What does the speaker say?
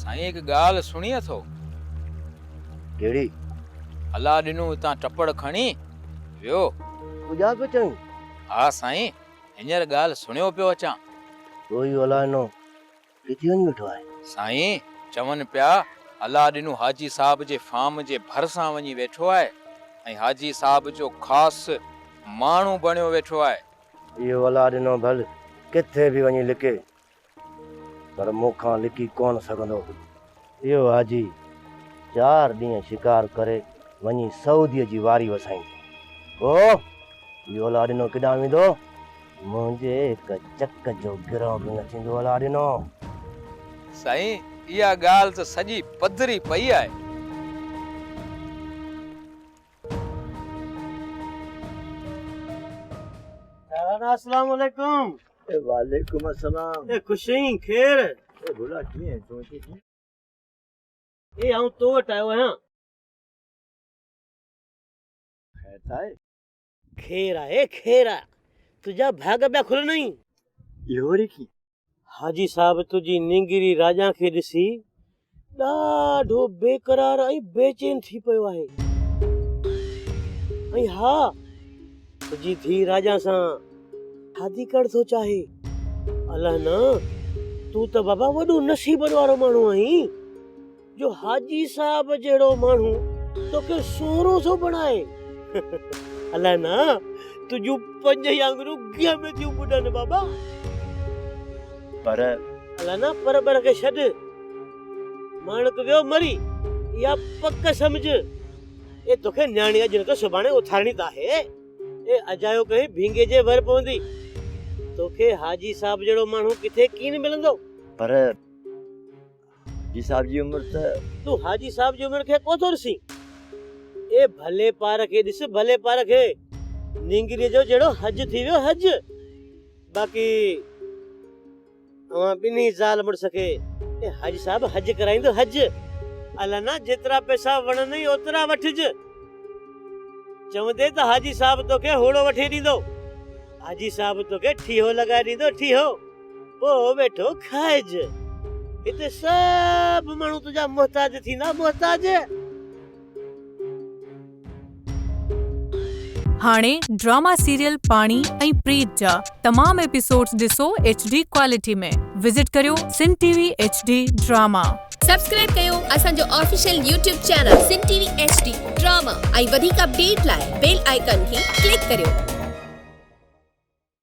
साईं एक ॻाल्हि सुणी अथो? कहिड़ी? अला ॾिनो हितां टपड़ खणी वियो। पूजा पियो चईं? हा साईं, हींअर ॻाल्हि सुणियो पियो अचां। कोई अलानो किथे वञी वेठो आहे? साईं चवनि पिया अला ॾिनो हाजी साहब जे फार्म जे भरिसां वञी वेठो आहे ऐं हाजी साहब जो ख़ासि माण्हू बणियो वेठो आहे। इहो अला ॾिनो भल किथे बि वञी लिके, पर मूंखां लिकी कोन सघंदो। इहो हाजी 4 ॾींहं शिकार करे वञी सऊदीअ जी वारी वसाईंदो। ओ इहो अला ॾिनो केॾांहुं वेंदो? मुंहिंजे हिक चक जो गिरह बि न थींदो अला ॾिनो। साईं इहा ॻाल्हि त सॼी पधरी पई आहे। अस्सलाम वालेकुम। वालेकुम अस्सलाम। खुशी खैर? भुला कीअं चोची? आऊं तो वटि आयो आहियां। खैर आहे तुंहिंजा भाग पिया खुलनि। इहो वरी की? हाजी साहब तुंहिंजी निंगिरी राजा खे ॾिसी ॾाढो बेकरार ऐं बेचैन थी पियो आहे। ऐं हा, तुंहिंजी धी राजा सां शादी करणु थो चाहे। अलाह न, तूं त बाबा वॾो नसीबत वारो माण्हू आहीं जो हाजी साहब जहिड़ो माण्हू तोखे सोरो थो बणाए। अलाह न, तुंहिंजूं 5 आङुरियूं गिह में थियूं ॿुॾनि बाबा। पर अलाह न, पर खे छॾ। माण्हू वियो मरी, इहा पक सम्झ। तोखे न्याणी अॼु न त सुभाणे उथारणी त आहे। अजायो कहीं भींगे जे भर पवंदी। तोखे हाजी साहब जहिड़ो माण्हू किथे कीन मिलंदो? पर हाजी साहब जी उम्र त तूं हाजी साहब जी उम्र खे कोथो ॾिसी? भले पार खे ॾिस, भले पार खे। निंगिरीअ जो जहिड़ो हज थी वियो हज। बाक़ी अवां ॿिन्ही ज़ाल मुड़स खे हाजी साहब हज कराईंदो हज। अलाह न, जेतिरा पैसा वणनि ओतिरा वठिज। चवंदे त हाजी साहब तोखे होड़ो वठी ॾींदो। हाजी साहब तोखे ठीहो लॻाए ॾींदो, ठीहो। पोइ वेठो खाइज। हिते सभु माण्हू तुंहिंजा मोहताज थींदा, मोहताज। हाणे ड्रामा सीरियल पाणी ऐं प्रीत जा तमाम एपिसोड्स ॾिसो HD क्वालिटी में। विजिट करियो सिन TV HD ड्रामा। सब्सक्राइब कयो असांजो ऑफिशियल YouTube चैनल सिन TV HD ड्रामा ऐं वधीक अपडेट लाइ बेल आइकन खे क्लिक करियो।